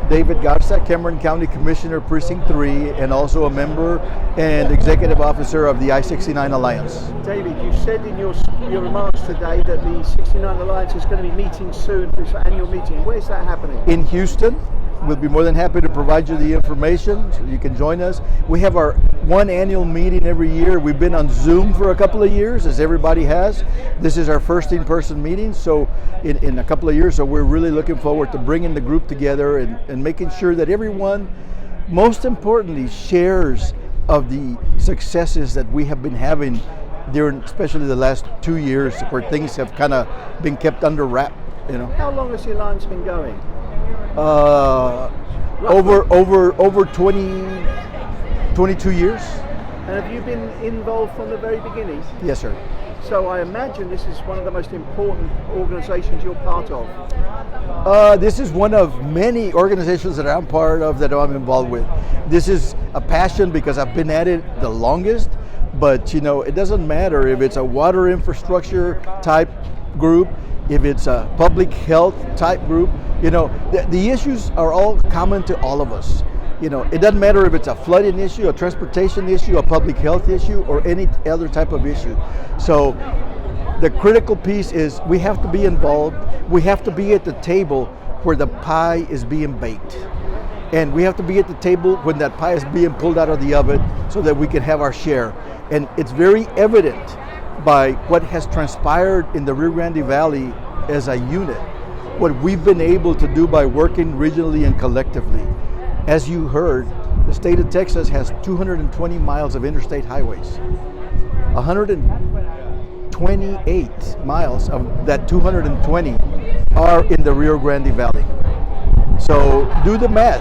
David Garza, Cameron County Commissioner, Precinct 3, and also a member and executive officer of the I-69 Alliance. David, you said in your remarks today that the 69 Alliance is going to be meeting soon for its annual meeting. Where's that happening? In Houston. We'll be more than happy to provide you the information so you can join us. We have our one annual meeting every year. We've been on Zoom for a couple of years, as everybody has. This is our first in-person meeting, so in a couple of years, so we're really looking forward to bringing the group together and making sure that everyone, most importantly, shares of the successes that we have been having during especially the last 2 years where things have kind of been kept under wrap. How long has the Alliance been going? Over 22 years. And have you been involved from the very beginning? Yes, sir. So I imagine this is one of the most important organizations you're part of. This is one of many organizations that I'm part of that I'm involved with. This is a passion because I've been at it the longest, but it doesn't matter if it's a water infrastructure type group, if it's a public health type group, the issues are all common to all of us. It doesn't matter if it's a flooding issue, a transportation issue, a public health issue, or any other type of issue. So the critical piece is we have to be involved. We have to be at the table where the pie is being baked. And we have to be at the table when that pie is being pulled out of the oven so that we can have our share. And it's very evident by what has transpired in the Rio Grande Valley as a unit, what we've been able to do by working regionally and collectively. As you heard, the state of Texas has 220 miles of interstate highways. 128 miles of that 220 are in the Rio Grande Valley. So do the math,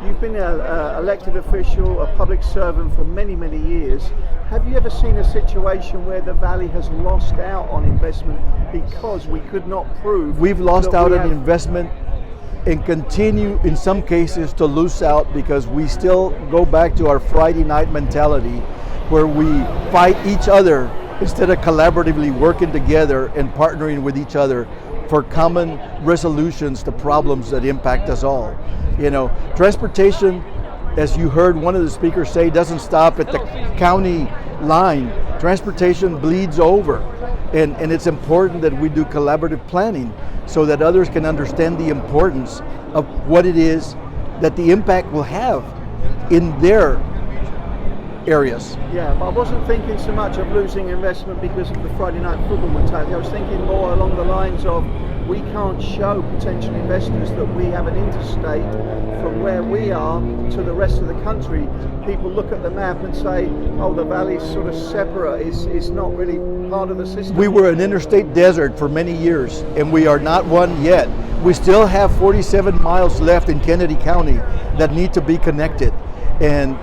You've been an elected official, a public servant for many, many years. Have you ever seen a situation where the Valley has lost out on investment because we could not prove? We've lost out on investment and continue in some cases to lose out because we still go back to our Friday night mentality where we fight each other instead of collaboratively working together and partnering with each other for common resolutions to problems that impact us all. Transportation, as you heard one of the speakers say, doesn't stop at the county line. Transportation bleeds over, and it's important that we do collaborative planning so that others can understand the importance of what it is that the impact will have in their areas. Yeah, but I wasn't thinking so much of losing investment because of the Friday night football mentality. I was thinking more along the lines of we can't show potential investors that we have an interstate from where we are to the rest of the country. People look at the map and say, oh, the valley's sort of separate, it's not really part of the system. We were an interstate desert for many years, and we are not one yet. We still have 47 miles left in Kennedy County that need to be connected. And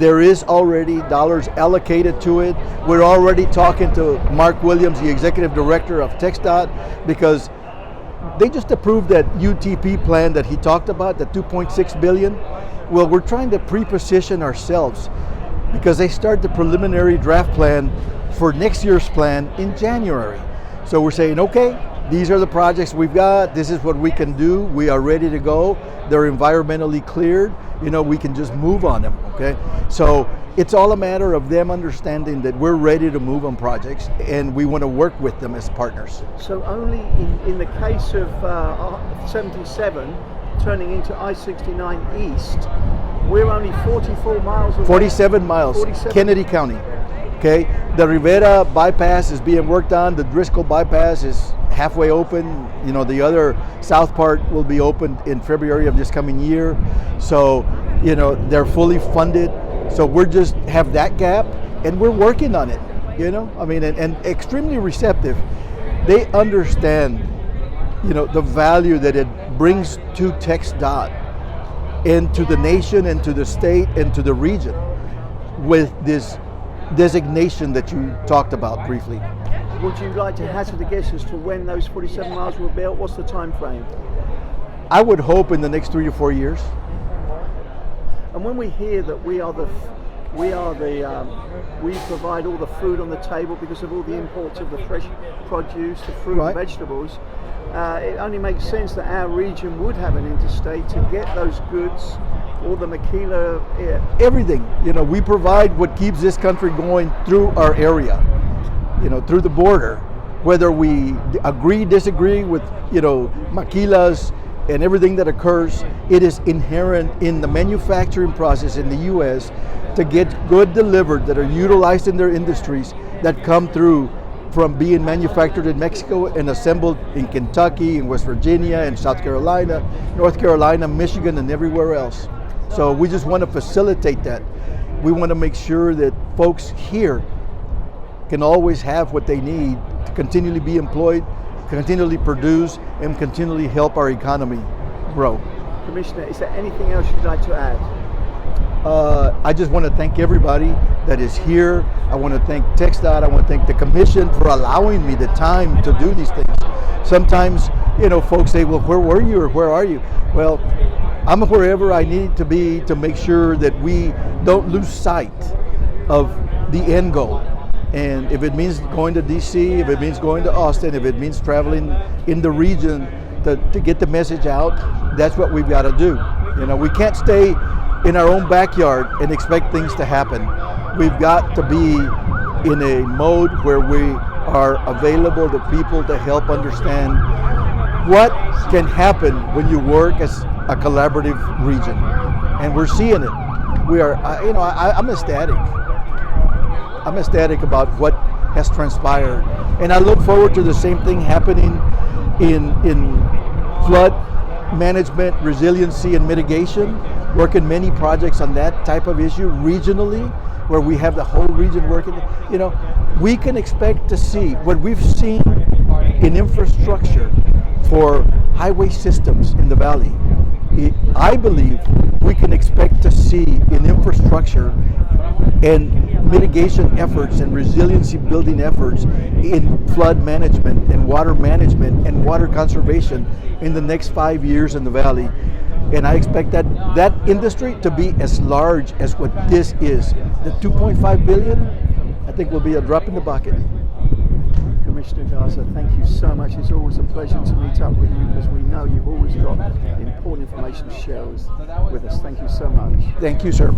there is already dollars allocated to it. We're already talking to Mark Williams, the executive director of TxDOT, because they just approved that UTP plan that he talked about, the 2.6 billion. Well, we're trying to pre-position ourselves because they start the preliminary draft plan for next year's plan in January. So we're saying, okay, these are the projects we've got. This is what we can do. We are ready to go. They're environmentally cleared. We can just move on them, okay? So it's all a matter of them understanding that we're ready to move on projects and we want to work with them as partners. So only in the case of 77 turning into I-69 East, we're only 44 miles away. 47 miles, 47. Kennedy County, okay? The Rivera bypass is being worked on. The Driscoll bypass is halfway open. The other south part will be opened in February of this coming year. So, they're fully funded. So we're just have that gap and we're working on it, and extremely receptive. They understand, the value that it brings to TxDOT and to the nation and to the state and to the region with this designation that you talked about briefly. Would you like to hazard a guess as to when those 47 miles were built? What's the time frame? I would hope in the next 3 to 4 years. And when we hear that we provide all the food on the table because of all the imports of the fresh produce, the fruit and vegetables, it only makes sense that our region would have an interstate to get those goods, all the maquila. Everything, we provide what keeps this country going through our area, through the border. Whether we agree, disagree with, maquilas and everything that occurs, it is inherent in the manufacturing process in the U.S. to get goods delivered that are utilized in their industries that come through from being manufactured in Mexico and assembled in Kentucky, in West Virginia, and South Carolina, North Carolina, Michigan, and everywhere else. So we just want to facilitate that. We want to make sure that folks here can always have what they need to continually be employed, continually produce, and continually help our economy grow. Commissioner, is there anything else you'd like to add? I just want to thank everybody that is here. I want to thank TxDOT. I want to thank the Commission for allowing me the time to do these things. Sometimes, folks say, well, where were you or where are you? Well, I'm wherever I need to be to make sure that we don't lose sight of the end goal. And if it means going to DC, if it means going to Austin, if it means traveling in the region to get the message out, that's what we've got to do. We can't stay in our own backyard and expect things to happen. We've got to be in a mode where we are available to people to help understand what can happen when you work as a collaborative region. And we're seeing it. I'm ecstatic. I'm ecstatic about what has transpired. And I look forward to the same thing happening in flood management, resiliency, and mitigation, working many projects on that type of issue regionally, where we have the whole region working. We can expect to see what we've seen in infrastructure for highway systems in the valley. I believe we can expect to see in infrastructure and mitigation efforts and resiliency building efforts in flood management and water conservation in the next 5 years in the valley. And I expect that industry to be as large as what this is. The 2.5 billion, I think, will be a drop in the bucket. Commissioner Garza, thank you so much. It's always a pleasure to meet up with you because we know you've always got important information to share with us. Thank you so much. Thank you, sir.